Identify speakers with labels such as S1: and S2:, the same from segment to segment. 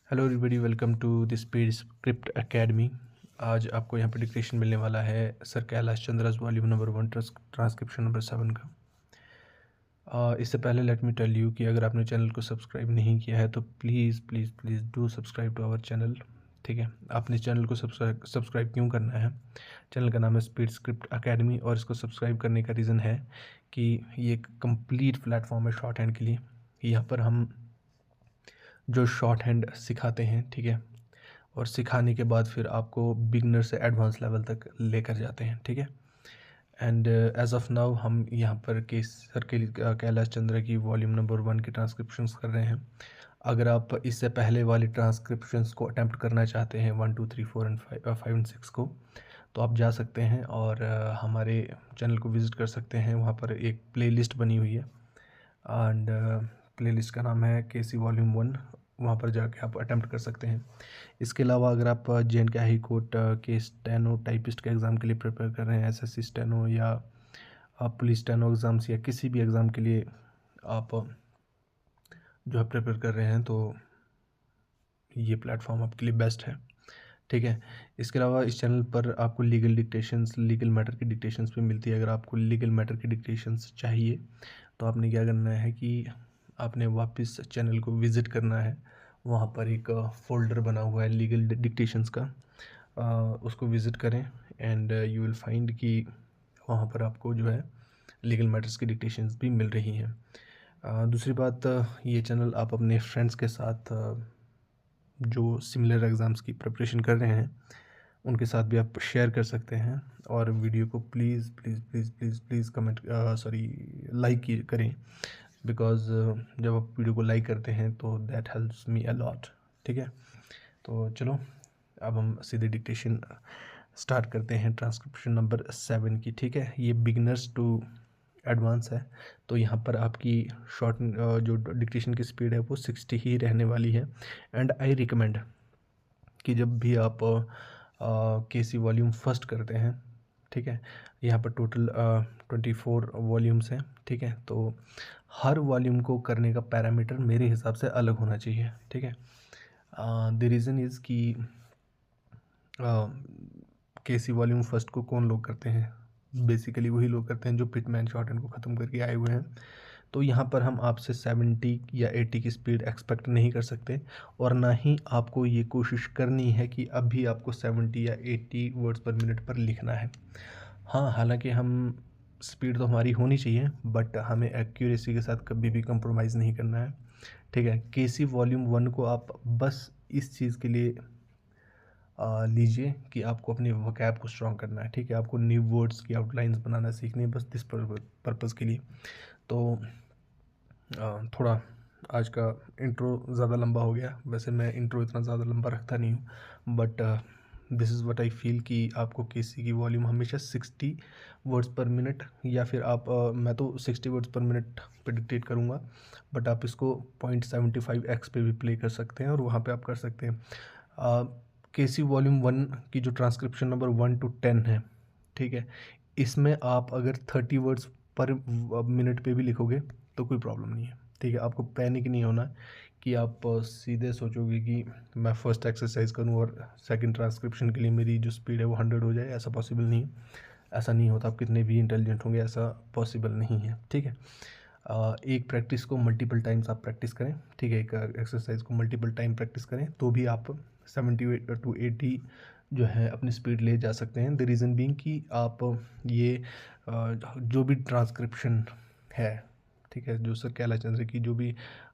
S1: Hello everybody, welcome to the speed script academy. आज आपको यहाँ पर डिक्टेशन मिलने वाला है sir Kailash Chandra's volume number 1 transcription number 7 का। इससे पहले लेट मी टेल यू कि अगर आपने चैनल को सब्सक्राइब नहीं किया है तो please please please do subscribe to our channel. ठीक है, आपने इस चैनल को सब्सक्राइब क्यों करना है? चैनल का नाम है स्पीड स्क्रिप्ट एकेडमी और इसको सब्सक्राइब करने का रीज़न है कि ये एक कंप्लीट प्लेटफॉर्म है शॉर्ट हैंड के लिए। यहाँ पर हम जो शॉर्ट हैंड सिखाते हैं, ठीक है, और सिखाने के बाद फिर आपको बिगनर से एडवांस लेवल तक लेकर जाते हैं, ठीक है। एंड एज ऑफ नाउ हम यहाँ पर के सर के कैलाश चंद्र की वॉल्यूम नंबर 1 की ट्रांसक्रिप्शंस कर रहे हैं। अगर आप इससे पहले वाली ट्रांसक्रिप्शंस को अटैम्प्ट करना चाहते हैं 1 2 3 4 एंड 5 एंड 6 को, तो आप जा सकते हैं और हमारे चैनल को विज़िट कर सकते हैं। वहाँ पर एक प्लेलिस्ट बनी हुई है एंड प्लेलिस्ट का नाम है केसी वॉल्यूम 1। वहाँ पर जाके आप अटैम्प्ट कर सकते हैं। इसके अलावा अगर आप JNK हाई कोर्ट के स्टेनो टाइपिस्ट के एग्ज़ाम के लिए प्रिपेयर कर रहे हैं, SSC स्टेनो या पुलिस स्टेनो एग्ज़ाम्स या किसी भी एग्ज़ाम के लिए आप जो है प्रिपेयर कर रहे हैं, तो ये प्लेटफॉर्म आपके लिए बेस्ट है, ठीक है। इसके अलावा इस चैनल पर आपको लीगल मैटर की डिक्टेशंस भी मिलती है। अगर आपको लीगल मैटर की डिक्टेशंस चाहिए तो आपने क्या करना है कि आपने वापस चैनल को विज़िट करना है। वहाँ पर एक फ़ोल्डर बना हुआ है लीगल डिक्टेशंस का, उसको विज़िट करें एंड यू विल फाइंड कि वहाँ पर आपको जो है लीगल मैटर्स की डिक्टेशंस भी मिल रही हैं। दूसरी बात, ये चैनल आप अपने फ्रेंड्स के साथ जो सिमिलर एग्ज़ाम्स की प्रिपरेशन कर रहे हैं उनके साथ भी आप शेयर कर सकते हैं। और वीडियो को please please please please please like करें, बिकॉज़ जब आप वीडियो को लाइक करते हैं तो that helps me a lot, ठीक है। तो चलो अब हम सीधे डिक्टेशन स्टार्ट करते हैं ट्रांसक्रिप्शन नंबर 7 की, ठीक है। ये बिगिनर्स टू एडवांस है, तो यहाँ पर आपकी शॉर्ट जो डिक्टेशन की स्पीड है वो 60 ही रहने वाली है। एंड आई रिकमेंड कि जब भी आप केसी वॉल्यूम फर्स्ट करते हैं, ठीक है, यहाँ पर टोटल 24 वॉल्यूम्स हैं, ठीक है, तो हर वॉल्यूम को करने का पैरामीटर मेरे हिसाब से अलग होना चाहिए, ठीक है। द रीज़न इज़ कि केसी वॉल्यूम फर्स्ट को कौन लोग करते हैं? बेसिकली वही लोग करते हैं जो पिटमैन शॉर्ट हैंड को ख़त्म करके आए हुए हैं। तो यहाँ पर हम आपसे 70 या 80 की स्पीड एक्सपेक्ट नहीं कर सकते, और ना ही आपको ये कोशिश करनी है कि अभी आपको 70 या 80 वर्ड्स पर मिनट पर लिखना है। हाँ, हालांकि हम स्पीड तो हमारी होनी चाहिए, बट हमें एक्यूरेसी के साथ कभी भी कंप्रोमाइज़ नहीं करना है, ठीक है। केसी वॉल्यूम 1 को आप बस इस चीज़ के लिए लीजिए कि आपको अपने वोकैब को स्ट्रॉन्ग करना है, ठीक है। आपको न्यू वर्ड्स की आउटलाइंस बनाना सीखनी है, बस दिस पर्पज़ के लिए। तो थोड़ा आज का इंट्रो ज़्यादा लंबा हो गया। वैसे मैं इंट्रो इतना ज़्यादा लंबा रखता नहीं हूँ, but this is what I feel कि आपको केसी की वॉल्यूम हमेशा 60 वर्ड्स पर मिनट, या फिर आप मैं तो 60 वर्ड्स पर मिनट पे डिक्टेट करूँगा, बट आप इसको 0.75x पे भी प्ले कर सकते हैं और वहाँ पे आप कर सकते हैं। केसी वॉल्यूम 1 की जो ट्रांसक्रिप्शन नंबर 1 to 10 है, ठीक है, इसमें आप अगर 30 वर्ड्स पर मिनट पे भी लिखोगे तो कोई प्रॉब्लम नहीं है, ठीक है। आपको पैनिक नहीं होना कि आप सीधे सोचोगे कि मैं फर्स्ट एक्सरसाइज करूं और सेकंड ट्रांसक्रिप्शन के लिए मेरी जो स्पीड है वो 100 हो जाए। ऐसा पॉसिबल नहीं है, ऐसा नहीं होता। आप कितने भी इंटेलिजेंट होंगे, ऐसा पॉसिबल नहीं है, ठीक है। एक प्रैक्टिस को मल्टीपल टाइम्स आप प्रैक्टिस करें, ठीक है। एक एक्सरसाइज को मल्टीपल टाइम प्रैक्टिस करें तो भी आप 70 to 80 जो है अपनी स्पीड ले जा सकते हैं। द रीज़न बीइंग कि आप ये जो भी ट्रांसक्रिप्शन है, ठीक है, जो सर कैलाश चंद्र की जो भी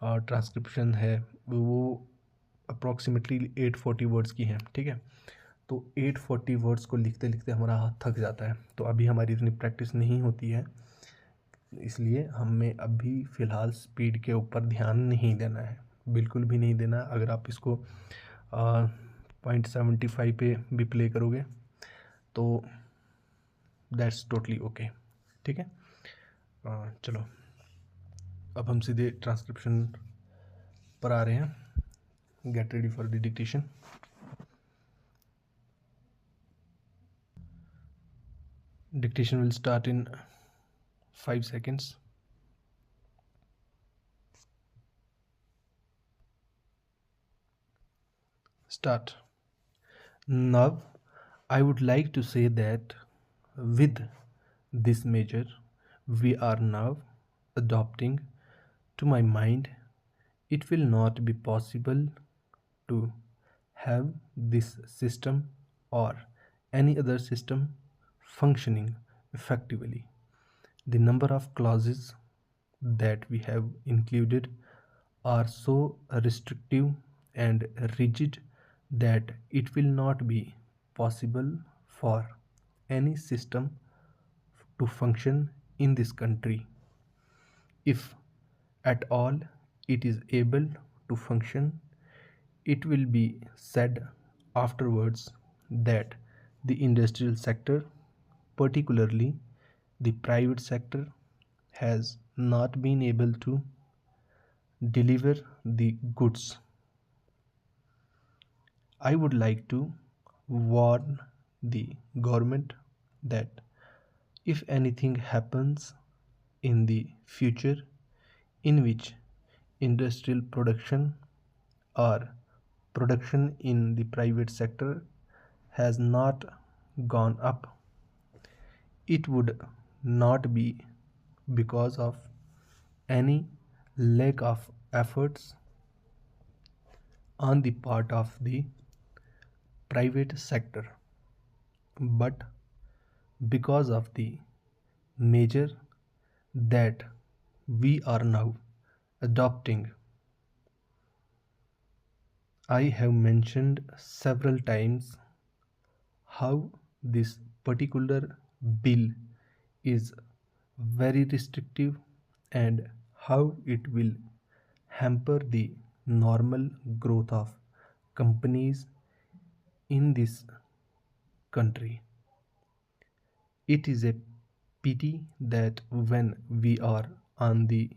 S1: ट्रांसक्रिप्शन है वो अप्रॉक्सीमेटली 840 वर्ड्स की है, ठीक है। तो 840 वर्ड्स को लिखते लिखते हमारा हाथ थक जाता है, तो अभी हमारी इतनी प्रैक्टिस नहीं होती है, इसलिए हमें अभी फ़िलहाल स्पीड के ऊपर ध्यान नहीं देना है, बिल्कुल भी नहीं देना। अगर आप इसको 0.75 पे भी प्ले करोगे तो दैट्स टोटली ओके, ठीक है। चलो अब हम सीधे ट्रांसक्रिप्शन पर आ रहे हैं। Get ready for the dictation. Dictation will start in 5 seconds. Start. Now, I would like to say that with this measure, we are now adopting, to my mind, it will not be possible to have this system or any other system functioning effectively. The number of clauses that we have included are so restrictive and rigid that it will not be possible for any system to function in this country. If at all it is able to function, it will be said afterwards that the industrial sector, particularly the private sector, has not been able to deliver the goods. I would like to warn the government that if anything happens in the future in which industrial production or production in the private sector has not gone up, it would not be because of any lack of efforts on the part of the private sector, but because of the measure that we are now adopting. I have mentioned several times how this particular bill is very restrictive and how it will hamper the normal growth of companies in this country. It is a pity that when we are on the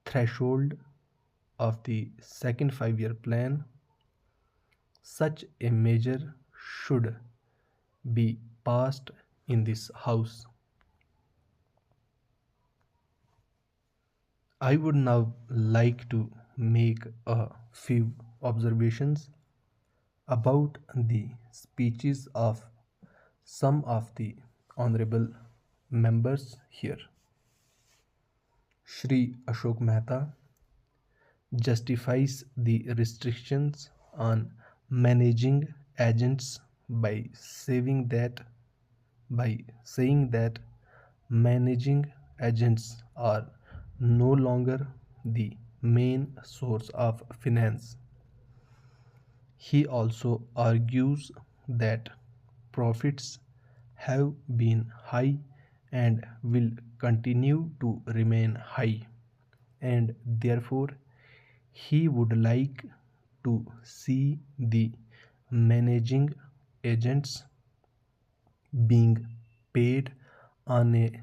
S1: threshold of the second 5-year plan, such a measure should be passed in this house. I would now like to make a few observations about the speeches of some of the honorable members here. Shri Ashok Mehta justifies the restrictions on managing agents by saying that managing agents are no longer the main source of finance. He also argues that profits have been high and will continue to remain high, and therefore he would like to see the managing agents being paid on a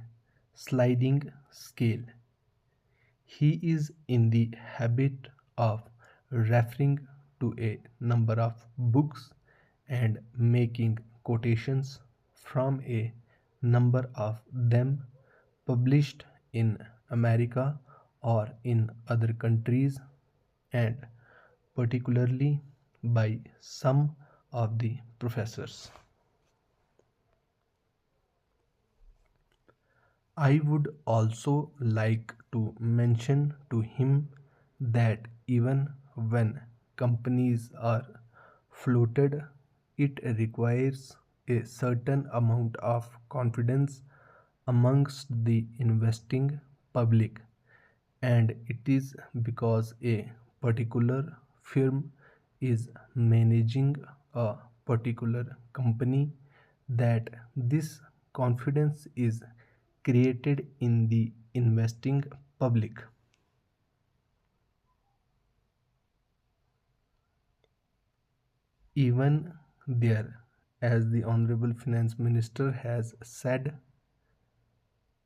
S1: sliding scale. He is in the habit of referring to a number of books and making quotations from a number of them published in America or in other countries, and particularly by some of the professors. I would also like to mention to him that even when companies are floated, it requires a certain amount of confidence amongst the investing public, and it is because a particular firm is managing a particular company that this confidence is created in the investing public. Even there, as the Honorable Finance Minister has said,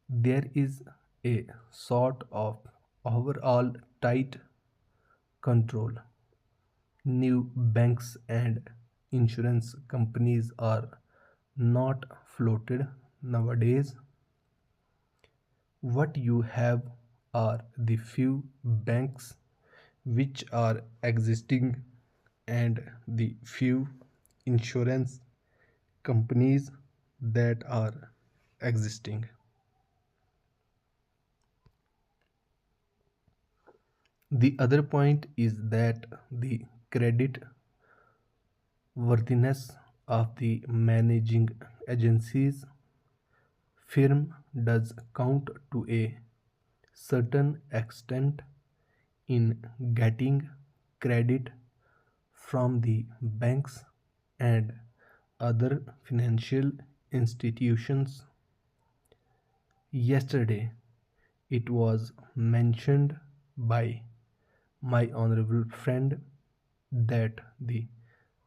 S1: there is a sort of overall tight control. New banks and insurance companies are not floated nowadays. What you have are the few banks which are existing and the few insurance companies that are existing. The other point is that the credit worthiness of the managing agency's firm does count to a certain extent in getting credit from the banks and other financial institutions. Yesterday, it was mentioned by my honorable friend that the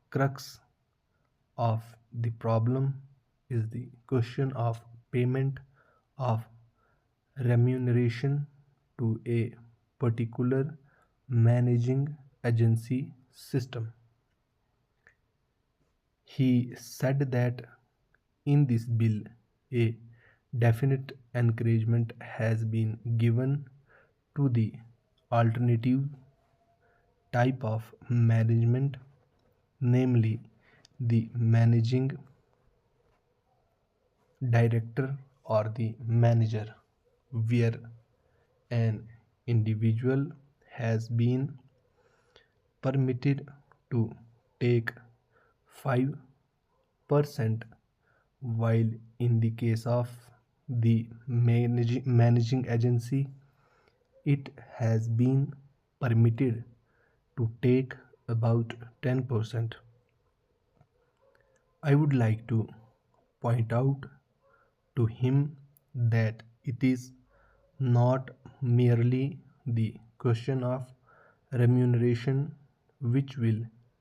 S1: crux of the problem is the question of payment of remuneration to a particular managing agency system. He said that in this bill, a definite encouragement has been given to the alternative type of management, namely the managing director or the manager, where an individual has been permitted to take 5%, while in the case of the managing agency, it has been permitted to take about 10%. I would like to point out to him that it is not merely the question of remuneration which will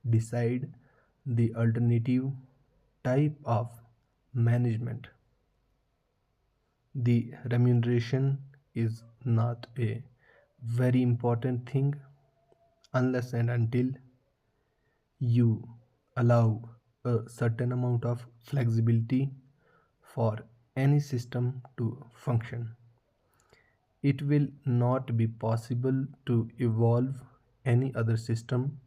S1: decide the alternative type of management. The remuneration is not a very important thing unless and until you allow a certain amount of flexibility for any system to function. It will not be possible to evolve any other system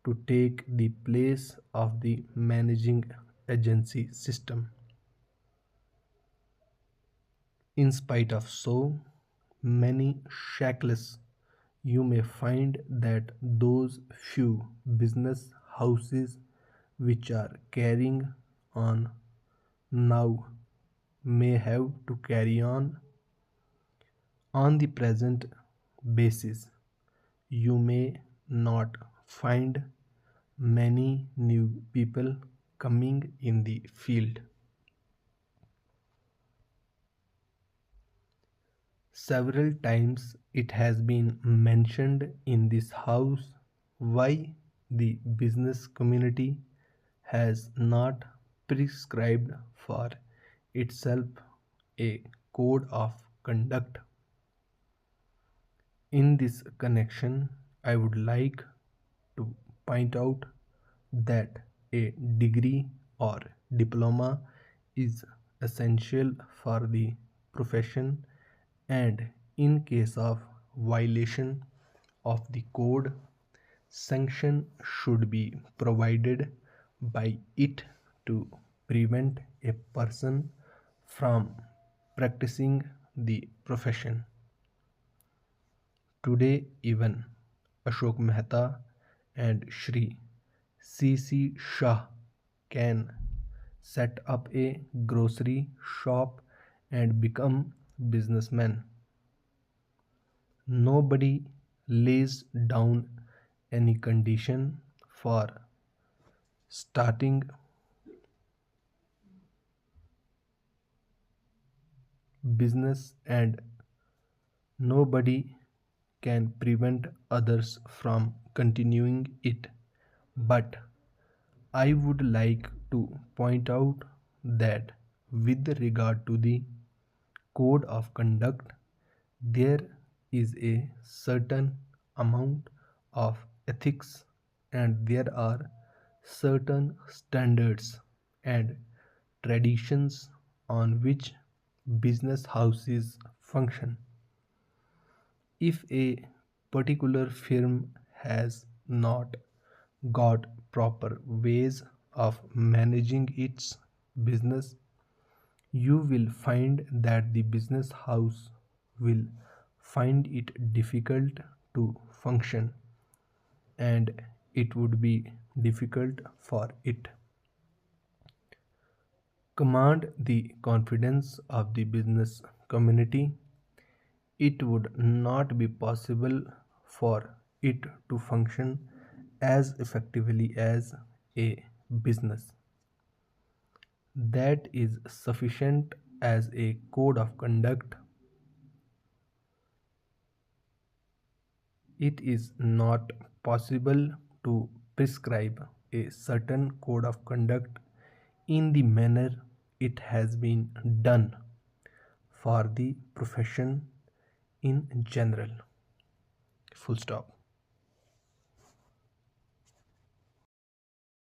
S1: to take the place of the managing agency system. In spite of so many shackles, you may find that those few business houses which are carrying on now may have to carry on the present basis. You may not find many new people coming in the field. Several times it has been mentioned in this house why the business community has not prescribed for itself a code of conduct. In this connection, I would like to point out that a degree or diploma is essential for the profession, and in case of violation of the code, sanction should be provided by it to prevent a person from practicing the profession. Today, even Ashok Mehta and Shri C.C. Shah can set up a grocery shop and become businessmen. Nobody lays down any condition for starting business, and nobody can prevent others from continuing it. But I would like to point out that with regard to the code of conduct, there is a certain amount of ethics and there are certain standards and traditions on which business houses function. If a particular firm has not got proper ways of managing its business, you will find that the business house will find it difficult to function, and it would be difficult for it command the confidence of the business community. It would not be possible for it to function as effectively as a business that is sufficient as a code of conduct. It is not possible to prescribe a certain code of conduct in the manner it has been done for the profession in general. Full stop.